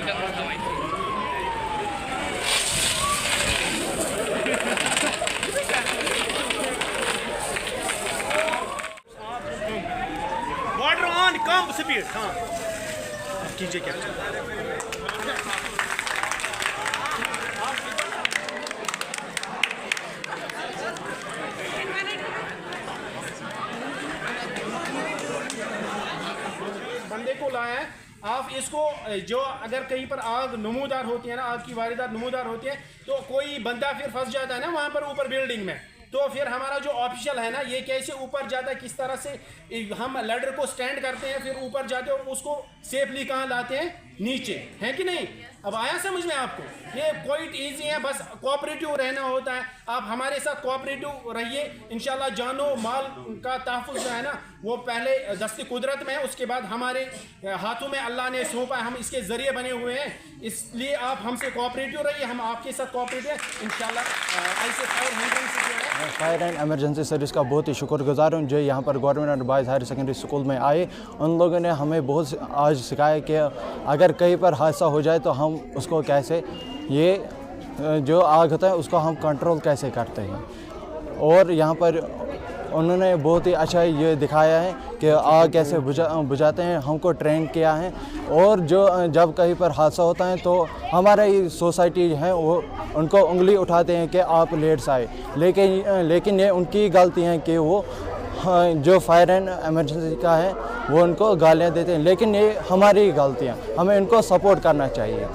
Water on, come speed. हाँ कीजिए क्या बंदे को लाया है आप इसको, जो अगर कहीं पर आग नमूदार होती है ना, आग की वारदात नमूदार होती है, तो कोई बंदा फिर फंस जाता है ना वहाँ पर ऊपर बिल्डिंग में, तो फिर हमारा जो ऑफिशियल है ना, ये कैसे ऊपर जाता है, किस तरह से हम लैडर को स्टैंड करते हैं, फिर ऊपर जाते हैं और उसको सेफली कहाँ लाते हैं, नीचे, है कि नहीं। अब आया समझ में आपको, ये क्वाइट इजी है, बस कोऑपरेटिव रहना होता है। आप हमारे साथ कोऑपरेटिव रहिए, इंशाल्लाह जानो माल का तहफ़्फ़ुज़ जो है ना, वो पहले दस्ती कुदरत में है, उसके बाद हमारे हाथों में अल्लाह ने सौंपा है, हम इसके ज़रिए बने हुए हैं, इसलिए आप हमसे कोऑपरेटिव रहिए, हम आपके साथ कोऑपरेटिव है इंशाल्लाह। ऐसे फायर एंड एमरजेंसी सर्विस का बहुत ही शुक्रगुजार हूँ जो यहाँ पर government boys higher secondary school में आए। उन लोगों ने हमें बहुत आज सिखाया कि अगर कहीं पर हादसा हो जाए तो हम उसको कैसे, ये जो आग होता है उसको हम कंट्रोल कैसे करते हैं। और यहाँ पर उन्होंने बहुत ही अच्छा ये दिखाया है कि आग कैसे बुझाते हैं, हमको ट्रेन किया है। और जो जब कहीं पर हादसा होता है तो हमारे ये सोसाइटी है वो उनको उंगली उठाते हैं कि आप लेट से आए, लेकिन ये उनकी गलती है कि वो जो फायर एंड एमरजेंसी का है वो उनको गालियाँ देते हैं, लेकिन ये हमारी गलतियाँ, हमें इनको सपोर्ट करना चाहिए।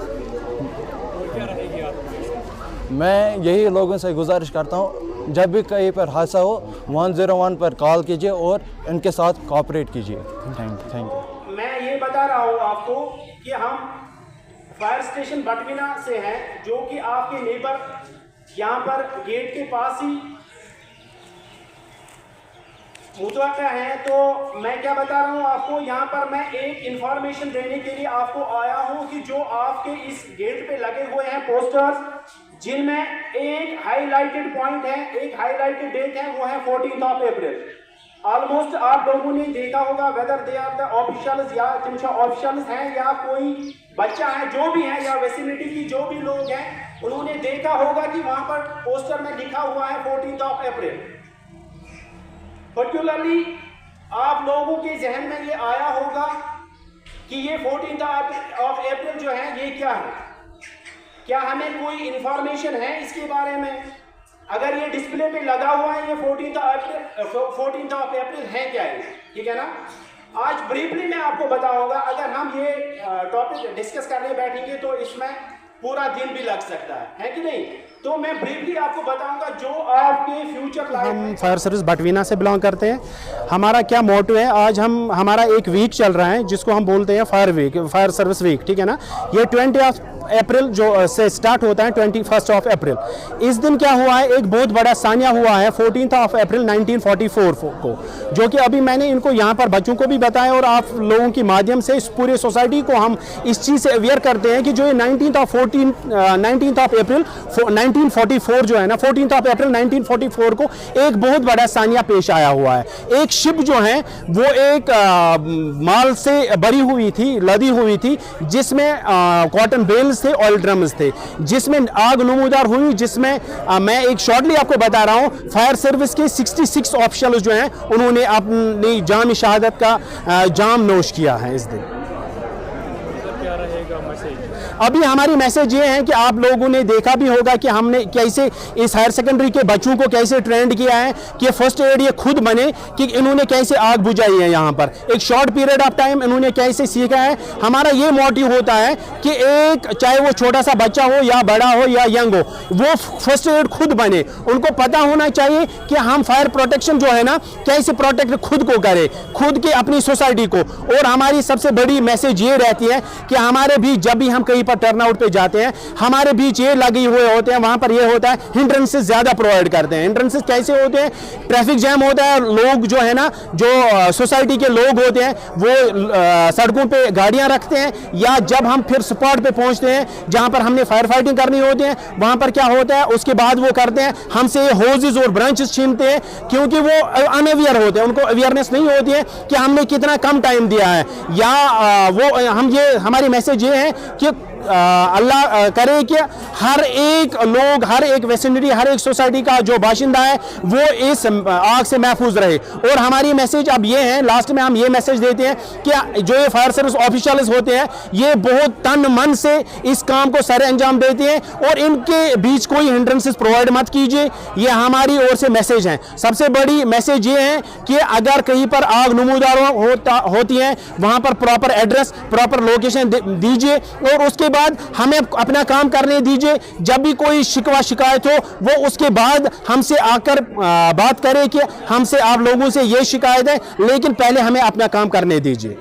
मैं यही लोगों से गुजारिश करता हूँ, जब भी कहीं पर हादसा हो 101 पर कॉल कीजिए और इनके साथ कोऑपरेट कीजिए। Thank you. मैं ये बता रहा हूँ आपको कि हम फायर स्टेशन बटवीना से हैं, जो कि आपके नेबर यहाँ पर गेट के पास ही मुतवक्का है। तो मैं क्या बता रहा हूँ आपको, यहाँ पर मैं एक इंफॉर्मेशन देने के लिए आपको आया हूँ कि जो आपके इस गेट पे लगे हुए हैं पोस्टर्स, जिनमें एक हाईलाइटेड पॉइंट है, एक हाईलाइटेड डेट है, वो है 14 अप्रैल। ऑलमोस्ट आप लोगों ने देखा होगा, whether they are the officials या तुमसे ऑफिशियल्स हैं या कोई बच्चा है, जो भी है, या वेसिनिटी की जो भी लोग हैं, उन्होंने देखा होगा कि वहां पर पोस्टर में लिखा हुआ है 14 अप्रैल। पर्टिकुलरली आप लोगों के जहन में ये आया होगा कि ये 14 अप्रैल जो है ये क्या है, क्या हमें कोई इंफॉर्मेशन है इसके बारे में। अगर ये डिस्प्ले पे लगा हुआ है ये 14 अप्रैल है क्या ये, ठीक है ना। आज ब्रीफली मैं आपको बताऊंगा, अगर हम ये टॉपिक डिस्कस करने बैठेंगे तो इसमें पूरा दिन भी लग सकता है कि नहीं। तो मैं ब्रीफली आपको बताऊंगा जो आपके फ्यूचर लाइफ। हम फायर सर्विस बटवीना से बिलोंग करते हैं। हमारा क्या मोटो है, आज हमारा एक वीक चल रहा है जिसको हम बोलते हैं fire week, fire service week, ठीक है ना। ये 20 अप्रैल जो से स्टार्ट होता है 21 अप्रैल। इस दिन क्या हुआ है, एक बहुत बड़ा सानिया हुआ है 14 अप्रैल 1944 को, जो कि अभी मैंने इनको यहाँ पर बच्चों को भी बताया और आप लोगों के माध्यम से इस पूरे सोसाइटी को हम इस चीज़ से अवेयर करते हैं कि जो ये 19 अप्रैल 1944 जो है ना, 14 अप्रैल 1944 को एक बहुत बड़ा सानिया पेश आया हुआ है। एक शिप जो है वो एक माल से भरी हुई थी, लदी हुई थी, जिसमें कॉटन बेल्स थे, ऑयल ड्रम्स थे, जिसमें आग नमूदार हुई, जिसमें मैं एक शॉर्टली आपको बता रहा हूं, फायर सर्विस के 66 ऑफिशियल्स जो हैं उन्होंने अपनी जाम शहादत का जाम नोश किया है इस दिन। अभी हमारी मैसेज ये है कि आप लोगों ने देखा भी होगा कि हमने कैसे इस हायर सेकेंडरी के बच्चों को कैसे ट्रेंड किया है कि फर्स्ट एड ये खुद बने, कि इन्होंने कैसे आग बुझाई है यहाँ पर एक शॉर्ट पीरियड ऑफ टाइम, इन्होंने कैसे सीखा है। हमारा ये मोटिव होता है कि एक चाहे वो छोटा सा बच्चा हो या बड़ा हो या यंग हो, वो फर्स्ट एड खुद बने। उनको पता होना चाहिए कि हम फायर प्रोटेक्शन जो है ना कैसे प्रोटेक्ट खुद को करें, खुद के अपनी सोसाइटी को। और हमारी सबसे बड़ी मैसेज ये रहती है कि हमारे भी जब भी हम कहीं पर टर्नआउट पे जाते हैं, हमारे बीच ये लगे हुए होते हैं, वहां पर ये होता है हिंड्रेंसेस ज्यादा प्रोवाइड करते हैं। हिंड्रेंसेस कैसे होते हैं, ट्रैफिक जैम होता है, लोग जो है ना, जो सोसाइटी के लोग होते हैं वो सड़कों पे गाड़ियां रखते हैं, या जब हम फिर स्पॉट पे पहुंचते हैं जहां पर हमने फायर फाइटिंग करनी होती है, वहां पर क्या होता है, उसके बाद वो करते हैं हमसे होजेस और ब्रांचेस छीनते हैं, क्योंकि वो अनअवेयर होते हैं, उनको अवेयरनेस नहीं होती है कि हमने कितना कम टाइम दिया है। या वो हम ये हमारी मैसेज ये है कि अल्लाह करे कि हर एक लोग, हर एक वेसिनिटी, हर एक सोसाइटी का जो बाशिंदा है वो इस आग से महफूज रहे। और हमारी मैसेज अब ये है, लास्ट में हम ये मैसेज देते हैं कि जो ये फायर सर्विस ऑफिशियल्स होते हैं ये बहुत तन मन से इस काम को सर अंजाम देते हैं और इनके बीच कोई हिंड्रेंसेस प्रोवाइड मत कीजिए, ये हमारी ओर से मैसेज है। सबसे बड़ी मैसेज ये है कि अगर कहीं पर आग नमूदार होती है वहां पर प्रॉपर एड्रेस, प्रॉपर लोकेशन दीजिए और उसके बाद हमें अपना काम करने दीजिए। जब भी कोई शिकवा शिकायत हो वो उसके बाद हमसे आकर बात करें कि हमसे आप लोगों से ये शिकायत है, लेकिन पहले हमें अपना काम करने दीजिए।